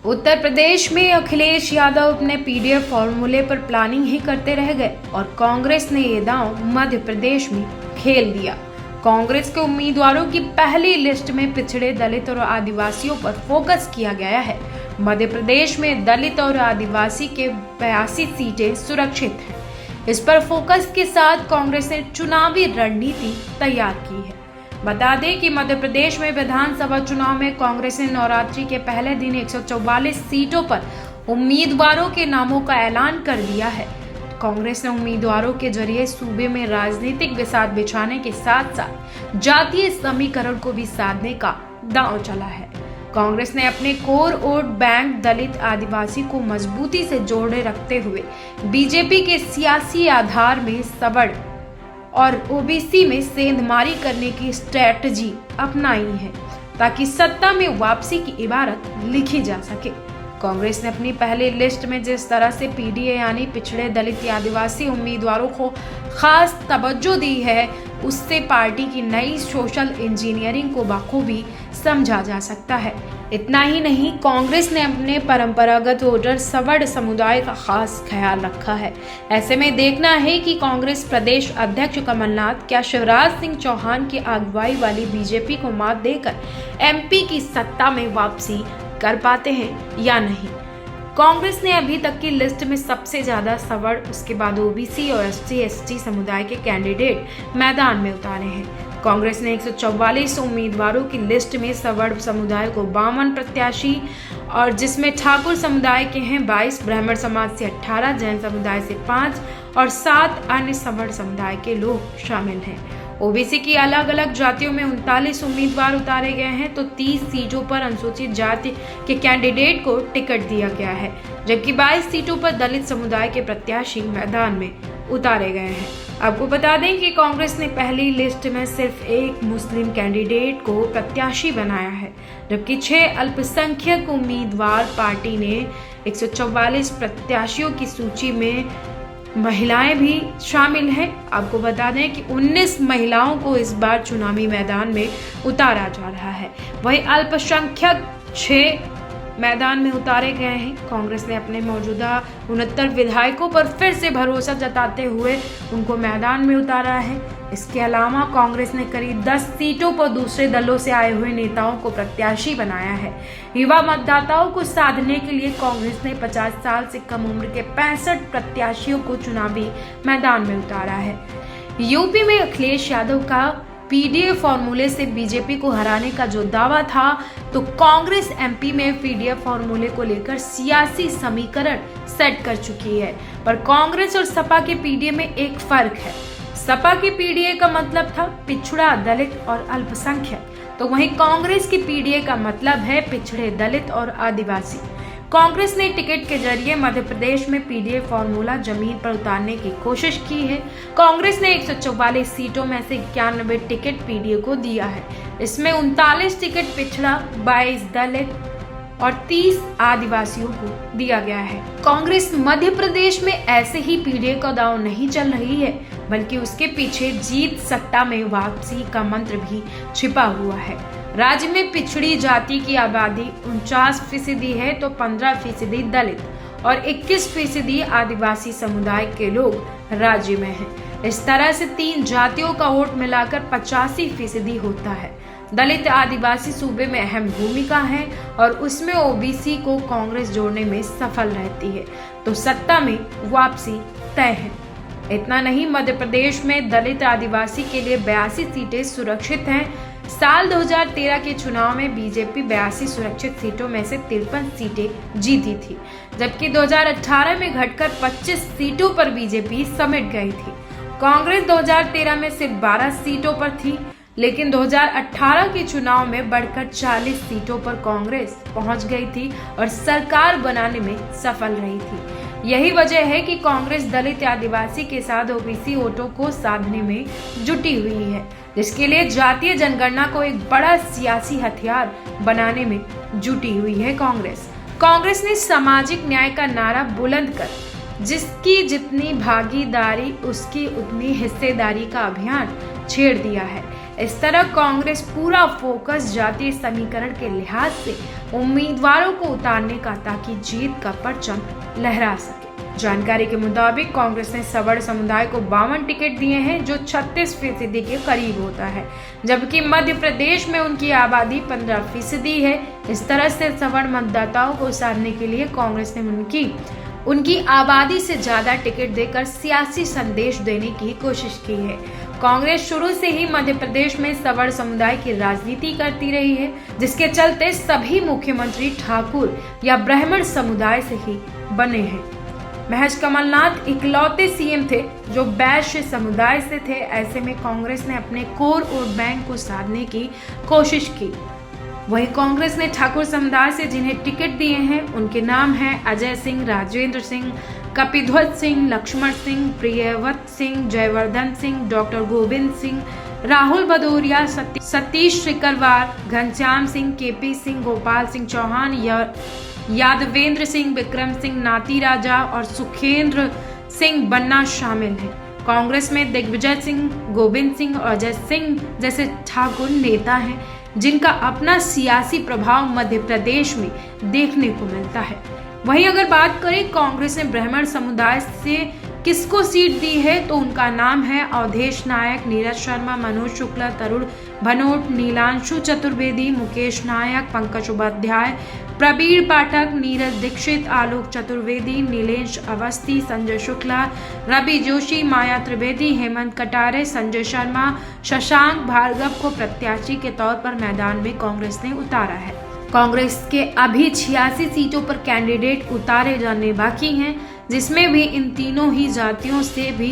उत्तर प्रदेश में अखिलेश यादव अपने पीडीएफ फॉर्मूले पर प्लानिंग ही करते रह गए और कांग्रेस ने ये दांव मध्य प्रदेश में खेल दिया। कांग्रेस के उम्मीदवारों की पहली लिस्ट में पिछड़े, दलित और आदिवासियों पर फोकस किया गया है। मध्य प्रदेश में दलित और आदिवासी के 82 सीटें सुरक्षित हैं। इस पर फोकस के साथ कांग्रेस ने चुनावी रणनीति तैयार की है। बता दें कि मध्य प्रदेश में विधानसभा चुनाव में कांग्रेस ने नवरात्रि के पहले दिन 144 सीटों पर उम्मीदवारों के नामों का ऐलान कर दिया है। कांग्रेस ने उम्मीदवारों के जरिए सूबे में राजनीतिक बिसात बिछाने के साथ साथ जातीय समीकरण को भी साधने का दांव चला है। कांग्रेस ने अपने कोर वोट बैंक दलित आदिवासी को मजबूती से जोड़े रखते हुए बीजेपी के सियासी आधार में सवर्ण और ओबीसी में सेंधमारी करने की स्ट्रेटजी अपनाई है ताकि सत्ता में वापसी की इबारत लिखी जा सके। कांग्रेस ने अपनी पहली लिस्ट में जिस तरह से पीडीए यानी पिछड़े, दलित या आदिवासी उम्मीदवारों को खास तवज्जो दी है, उससे पार्टी की नई सोशल इंजीनियरिंग को बखूबी समझा जा सकता है। इतना ही नहीं, कांग्रेस ने अपने परंपरागत वोटर सवर्ण समुदाय का खास ख्याल रखा है। ऐसे में देखना है कि कांग्रेस प्रदेश अध्यक्ष कमलनाथ क्या शिवराज सिंह चौहान की अगुवाई वाली बीजेपी को मात देकर एमपी की सत्ता में वापसी कर पाते हैं या नहीं। कांग्रेस ने अभी तक की लिस्ट में सबसे ज्यादा सवर्ण, उसके बाद ओबीसी और एससी/एसटी समुदाय के कैंडिडेट मैदान में उतारे हैं। कांग्रेस ने 144 उम्मीदवारों की लिस्ट में सवर्ण समुदाय को 52 प्रत्याशी और जिसमें ठाकुर समुदाय के हैं 22, ब्राह्मण समाज से 18, जैन समुदाय से 5 और 7 अन्य सवर्ण समुदाय के लोग शामिल हैं। ओबीसी की अलग अलग जातियों में 39 उम्मीदवार उतारे गए हैं, तो 30 सीटों पर अनुसूचित जाति के कैंडिडेट को टिकट दिया गया है, जबकि 22 सीटों पर दलित समुदाय के प्रत्याशी मैदान में उतारे गए हैं। आपको बता दें कि कांग्रेस ने पहली लिस्ट में सिर्फ एक मुस्लिम कैंडिडेट को प्रत्याशी बनाया है, जबकि 6 अल्पसंख्यक उम्मीदवार। पार्टी ने 144 प्रत्याशियों की सूची में महिलाएं भी शामिल हैं। आपको बता दें कि 19 महिलाओं को इस बार चुनावी मैदान में उतारा जा रहा है। वहीं अल्पसंख्यक 6 मैदान में उतारे गए हैं। कांग्रेस ने अपने मौजूदा 69 विधायकों पर फिर से भरोसा जताते हुए उनको मैदान में उतारा है। इसके अलावा कांग्रेस ने करीब 10 सीटों पर दूसरे दलों से आए हुए नेताओं को प्रत्याशी बनाया है। युवा मतदाताओं को साधने के लिए कांग्रेस ने 50 साल से कम उम्र के 65 प्रत्याशियों को चुनावी मैदान में उतारा है। यूपी में अखिलेश यादव का पीडीएफ फॉर्मूले से बीजेपी को हराने का जो दावा था, तो कांग्रेस एमपी में पीडीएफ फॉर्मूले को लेकर सियासी समीकरण सेट कर चुकी है। पर कांग्रेस और सपा के पीडीए में एक फर्क है। सपा के पीडीए का मतलब था पिछड़ा, दलित और अल्पसंख्यक, तो वहीं कांग्रेस की पीडीए का मतलब है पिछड़े, दलित और आदिवासी। कांग्रेस ने टिकट के जरिए मध्य प्रदेश में पीडीएफ फॉर्मूला जमीन पर उतारने की कोशिश की है। कांग्रेस ने 144 सीटों में से 91 टिकट पीडीए को दिया है। इसमें 39 टिकट पिछड़ा, 22 दलित और 30 आदिवासियों को दिया गया है। कांग्रेस मध्य प्रदेश में ऐसे ही पीडीए का दांव नहीं चल रही है, बल्कि उसके पीछे जीत, सत्ता में वापसी का मंत्र भी छिपा हुआ है। राज्य में पिछड़ी जाति की आबादी 49% है, तो 15% दलित और 21% आदिवासी समुदाय के लोग राज्य में हैं। इस तरह से 3 जातियों का वोट मिलाकर 85% होता है। दलित आदिवासी सूबे में अहम भूमिका है और उसमें ओबीसी को कांग्रेस जोड़ने में सफल रहती है, तो सत्ता में वापसी तय है। इतना नहीं, मध्य प्रदेश में दलित आदिवासी के लिए 82 सीटें सुरक्षित हैं। साल 2013 के चुनाव में बीजेपी 82 सुरक्षित सीटों में से 53 सीटें जीती थी, जबकि 2018 में घटकर 25 सीटों पर बीजेपी समेट गई थी। कांग्रेस 2013 में सिर्फ 12 सीटों पर थी, लेकिन 2018 के चुनाव में बढ़कर 40 सीटों पर कांग्रेस पहुंच गई थी और सरकार बनाने में सफल रही थी। यही वजह है कि कांग्रेस दलित आदिवासी के साथ ओबीसी वोटों को साधने में जुटी हुई है, जिसके लिए जातीय जनगणना को एक बड़ा सियासी हथियार बनाने में जुटी हुई है। कांग्रेस ने सामाजिक न्याय का नारा बुलंद कर जिसकी जितनी भागीदारी उसकी उतनी हिस्सेदारी का अभियान छेड़ दिया है। इस तरह कांग्रेस पूरा फोकस जातीय समीकरण के लिहाज से उम्मीदवारों को उतारने का, ताकि जीत का परचम लहरा सके। जानकारी के मुताबिक कांग्रेस ने सवर्ण समुदाय को 52 टिकट दिए हैं, जो 36% के करीब होता है, जबकि मध्य प्रदेश में उनकी आबादी 15% है। इस तरह से सवर्ण मतदाताओं को उतारने के लिए कांग्रेस ने उनकी आबादी से ज्यादा टिकट देकर सियासी संदेश देने की कोशिश की है। कांग्रेस शुरू से ही मध्य प्रदेश में सवर्ण समुदाय की राजनीति करती रही है, जिसके चलते सभी मुख्यमंत्री ठाकुर या ब्राह्मण समुदाय से ही बने हैं। महज कमलनाथ इकलौते सीएम थे जो वैश्य समुदाय से थे। ऐसे में कांग्रेस ने अपने कोर वोट बैंक को साधने की कोशिश की। वहीं कांग्रेस ने ठाकुर समुदाय से जिन्हें टिकट दिए हैं उनके नाम हैं अजय सिंह, राजेंद्र सिंह, कपिध्वज सिंह, लक्ष्मण सिंह, प्रियव्रत सिंह, जयवर्धन सिंह, डॉक्टर गोविंद सिंह, राहुल भदौरिया, सतीश सिकरवार, घनश्याम सिंह, केपी सिंह, गोपाल सिंह चौहान, यादवेंद्र सिंह, विक्रम सिंह, नाती राजा और सुखेंद्र सिंह बन्ना शामिल हैं। कांग्रेस में दिग्विजय सिंह, गोविंद सिंह और अजय सिंह जैसे ठाकुर नेता हैं, जिनका अपना सियासी प्रभाव मध्य प्रदेश में देखने को मिलता है। वहीं अगर बात करें कांग्रेस ने ब्राह्मण समुदाय से किसको सीट दी है, तो उनका नाम है अवधेश नायक, नीरज शर्मा, मनोज शुक्ला, तरुण भनोट, नीलांशु चतुर्वेदी, मुकेश नायक, पंकज उपाध्याय, प्रवीण पाठक, नीरज दीक्षित, आलोक चतुर्वेदी, नीलेश अवस्थी, संजय शुक्ला, रवि जोशी, माया त्रिवेदी, हेमंत कटारे, संजय शर्मा, शशांक भार्गव को प्रत्याशी के तौर पर मैदान में कांग्रेस ने उतारा है। कांग्रेस के अभी 86 सीटों पर कैंडिडेट उतारे जाने बाकी हैं, जिसमें भी इन तीनों ही जातियों से भी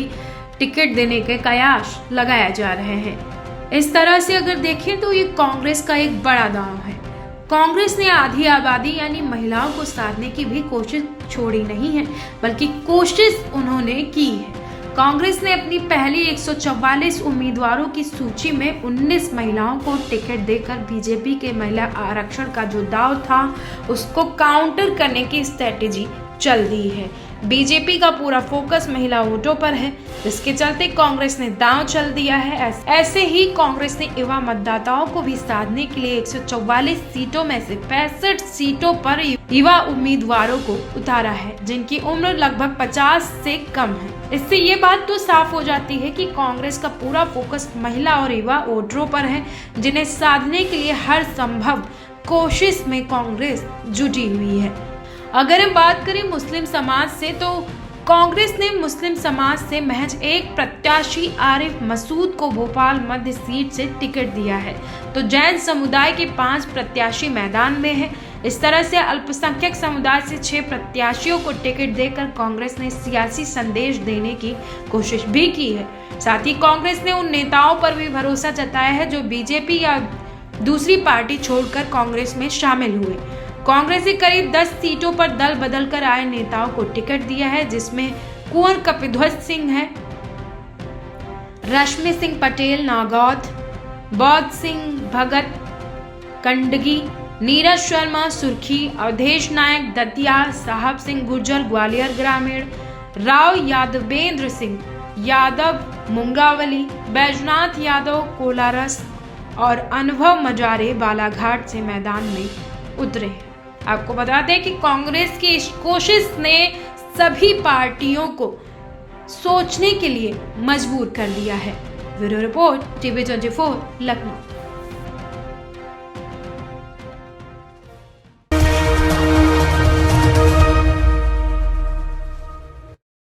टिकट देने के कयास लगाए जा रहे हैं। इस तरह से अगर देखें तो ये कांग्रेस का एक बड़ा दांव है। कांग्रेस ने आधी आबादी यानी महिलाओं को साधने की भी कोशिश छोड़ी नहीं है, बल्कि कोशिश उन्होंने की है। कांग्रेस ने अपनी पहली 144 उम्मीदवारों की सूची में 19 महिलाओं को टिकट देकर बीजेपी के महिला आरक्षण का जो दाव था उसको काउंटर करने की स्ट्रेटेजी चल दी है। बीजेपी का पूरा फोकस महिला वोटों पर है, जिसके चलते कांग्रेस ने दांव चल दिया है। ऐसे ही कांग्रेस ने युवा मतदाताओं को भी साधने के लिए 144 सीटों में से 65 सीटों पर युवा उम्मीदवारों को उतारा है, जिनकी उम्र लगभग 50 से कम है। इससे ये बात तो साफ हो जाती है कि कांग्रेस का पूरा फोकस महिला और युवा वोटरों पर है, जिन्हें साधने के लिए हर संभव कोशिश में कांग्रेस जुटी हुई है। अगर हम बात करें मुस्लिम समाज से, तो कांग्रेस ने मुस्लिम समाज से महज एक प्रत्याशी आरिफ मसूद को भोपाल मध्य सीट से टिकट दिया है, तो जैन समुदाय के 5 प्रत्याशी मैदान में हैं। इस तरह से अल्पसंख्यक समुदाय से 6 प्रत्याशियों को टिकट देकर कांग्रेस ने सियासी संदेश देने की कोशिश भी की है। साथ ही कांग्रेस ने उन नेताओं पर भी भरोसा जताया है जो बीजेपी या दूसरी पार्टी छोड़कर कांग्रेस में शामिल हुए। कांग्रेस ने करीब 10 सीटों पर दल बदल कर आए नेताओं को टिकट दिया है, जिसमें कुंवर कपिध्वज सिंह है, रश्मि सिंह पटेल नागौद, बौद्ध सिंह भगत कंडगी, नीरज शर्मा सुर्खी, अवधेश नायक दतिया, साहब सिंह गुर्जर ग्वालियर ग्रामीण, राव यादवेंद्र सिंह यादव मुंगावली, बैजनाथ यादव कोलारस और अनुभव मजारे बालाघाट से मैदान में उतरे। आपको बता दें कि कांग्रेस की इस कोशिश ने सभी पार्टियों को सोचने के लिए मजबूर कर दिया है। Bureau report, TV 24 Lucknow.